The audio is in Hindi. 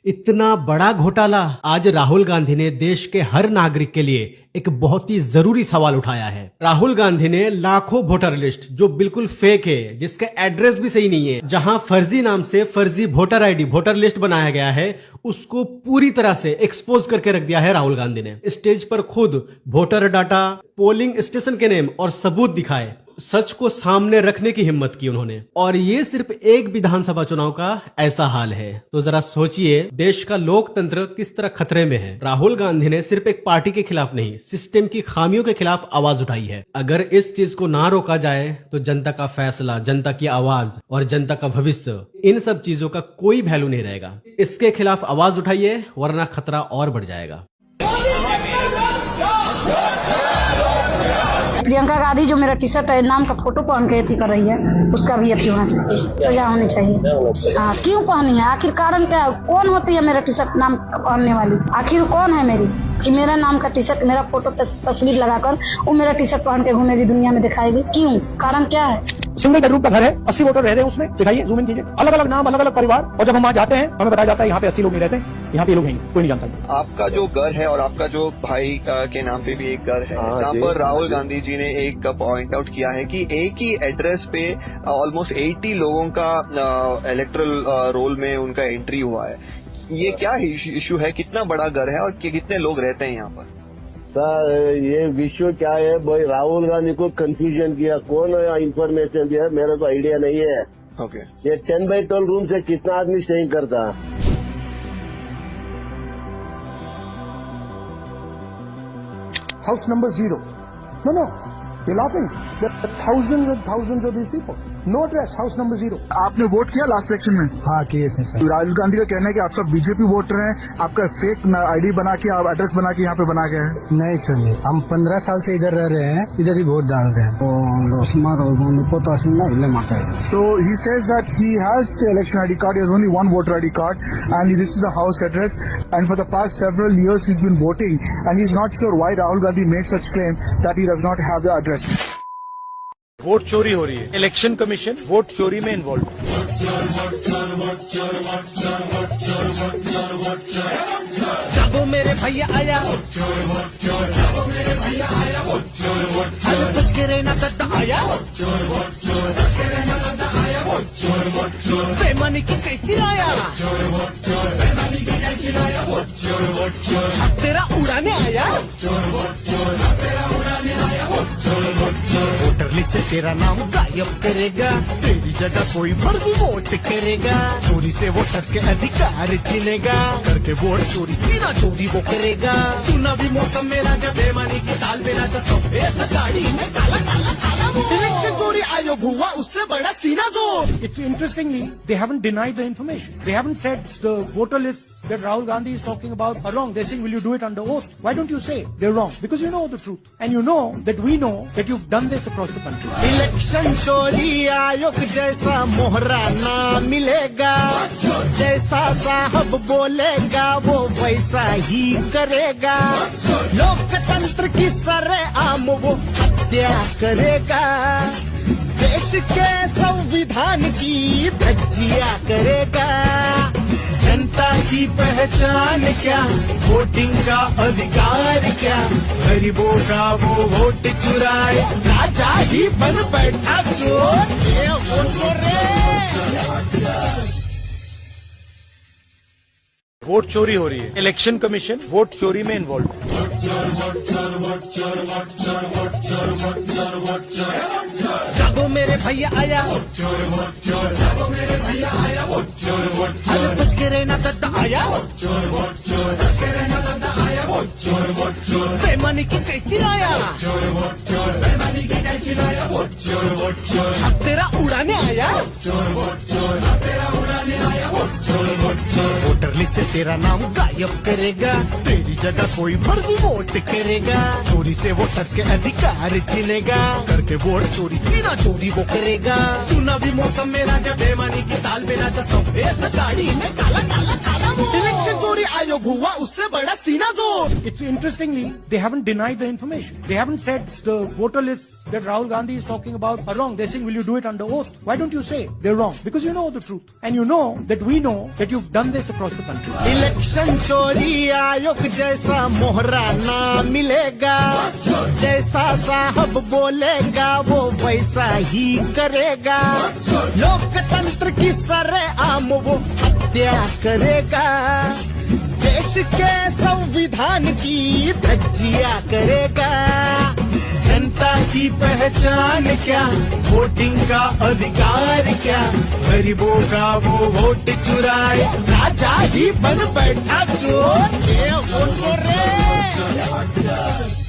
इतना बड़ा घोटाला। आज राहुल गांधी ने देश के हर नागरिक के लिए एक बहुत ही जरूरी सवाल उठाया है। राहुल गांधी ने लाखों वोटर लिस्ट जो बिल्कुल फेक है, जिसका एड्रेस भी सही नहीं है, जहां फर्जी नाम से फर्जी वोटर आईडी वोटर लिस्ट बनाया गया है, उसको पूरी तरह से एक्सपोज करके रख दिया है। राहुल गांधी ने स्टेज पर खुद वोटर डाटा, पोलिंग स्टेशन के नेम और सबूत दिखाए, सच को सामने रखने की हिम्मत की उन्होंने। और ये सिर्फ एक विधानसभा चुनाव का ऐसा हाल है। तो जरा सोचिए देश का लोकतंत्र किस तरह खतरे में है। राहुल गांधी ने सिर्फ एक पार्टी के खिलाफ नहीं, सिस्टम की खामियों के खिलाफ आवाज उठाई है। अगर इस चीज को ना रोका जाए तो जनता का फैसला, जनता की आवाज और जनता का भविष्य, इन सब चीजों का कोई वैल्यू नहीं रहेगा। इसके खिलाफ आवाज उठाइए, वरना खतरा और बढ़ जाएगा। प्रियंका गांधी जो मेरा टी शर्ट नाम का फोटो पहन के अथी कर रही है, उसका भी अथी होना चाहिए, सजा होनी चाहिए। हाँ, क्यों पहनी है? आखिर कारण क्या है? कौन होती है मेरा टी शर्ट नाम पहनने वाली? आखिर कौन है मेरी कि मेरा नाम का टी शर्ट, मेरा फोटो तस्वीर लगाकर वो मेरा टी शर्ट पहन के घूमेगी, दुनिया में दिखाएगी? क्यों? कारण क्या है? सिंगल बेडरूम का घर है, 80 वोटर रह रहे हैं उसमें। दिखाइए, जूम इन कीजिए। अलग अलग नाम, अलग अलग परिवार, और जब हम वहाँ जाते हैं हमें बताया जाता है यहाँ पे 80 लोग नहीं रहते, यहाँ पे लोग हैं, कोई नहीं जानता। आपका जो घर है और आपका जो भाई के नाम पे भी एक घर है, यहाँ पर राहुल गांधी जी ने एक पॉइंट आउट किया है कि एक ही एड्रेस पे ऑलमोस्ट 80 लोगों का इलेक्टोरल रोल में उनका एंट्री हुआ है। ये क्या इशू है? कितना बड़ा घर है और कितने लोग रहते हैं यहाँ पर? सर, ये विषय क्या है भाई? राहुल गांधी को कंफ्यूजन किया, कौन इंफॉर्मेशन दिया, मेरा तो आइडिया नहीं है। ओके, ये 10x12 रूम से कितना आदमी स्टेइंग करता? House number 0. No, you're laughing. There are thousands and thousands of these people. No address, house number 0. आपने वोट किया लास्ट इलेक्शन में? हाँ, किए थे सर। राहुल गांधी का कहना है कि आप सब बीजेपी वोटर हैं, आपका फेक आईडी बना के, आप एड्रेस बना के यहाँ पे बना गए हैं। नहीं सर, नहीं, हम 15 साल से इधर रह रहे हैं, इधर ही वोट डाल रहे हैं। So he says that he has the election ID card, he has only one voter ID card, and this is the house address, and for the past several years he's been voting, and he's not sure why Rahul Gandhi made such claim that he does not have the address. Vote चोरी हो रही है, इलेक्शन कमीशन वोट चोरी में इन्वॉल्व। जागो मेरे भैया आया, जागो मेरे भैया आया, अरे बच के रहना कद्दा आया, बेमानी की कैची आया, तेरा उड़ाने आया, वोटर लिस्ट से तेरा नाम गायब करेगा, तेरी जगह कोई फर्जी वोट करेगा, चोरी से वोटर्स के अधिकार छीनेगा, करके वोट चोरी सीना चोरी वो करेगा। चुनावी मौसम में राजा बेमानी की ताल में राजा सफेद गाड़ी में काला काला काला वो। इलेक्शन चोरी आयोग हुआ उससे बड़ा सीना जोर। It's interestingly, they haven't denied the information. They haven't said the voter lists that Rahul Gandhi is talking about are wrong. They're saying, will you do it under oath? Why don't you say they're wrong? Because you know the truth. And you know that you've done this across the country. Election चोरी आयोग जैसा मोहरा ना मिलेगा, जैसा साहब बोलेगा वो वैसा ही करेगा, लोकतंत्र की सरेआम वो हत्या करेगा, देश के संविधान की धज्जियां करेगा। जनता की पहचान क्या, वोटिंग का अधिकार क्या, गरीबों का वो वोट चुराए, राजा ही बन बैठा चोर, ये वोट चोर रे। वोट चोरी हो रही है, इलेक्शन कमीशन वोट चोरी में इन्वॉल्व। जागो मेरे भैया आया, जागो मेरे भैया आया, अरे बच के रहना कद्दा आया, बेमानी की कैची आया, तेरा उड़ाने आया, वोटर लिस्ट से तेरा नाम गायब करेगा, तेरी जगह कोई फर्जी वोट करेगा, चोरी से वोटर्स के अधिकार छीनेगा, करके वोट चोरी सीना चोरी वो करेगा। चुनावी मौसम में राजा बेमानी की ताल में राजा सफेद गाड़ी में काला काला काला वो। इलेक्शन चोरी आयोग हुआ उससे बड़ा सीना जोर। It's interestingly, they haven't denied the information. They haven't said the voter lists that Rahul Gandhi is talking about are wrong. They're saying, will you do it under oath? Why don't you say they're wrong? Because you know the truth. And you know that we know that you've done this across the country. Election चोरी आयोग जैसा मोहरा ना मिलेगा, जैसा साहब बोलेगा वो वैसा ही करेगा। लोकतंत्र की सरेआम वो हत्या करेगा, देश के संविधान की धज्जियां करेगा। जनता की पहचान क्या, वोटिंग का अधिकार क्या, गरीबों का वो वोट चुराए राजा ही बन बैठा चोर। ये वोट चोर रे।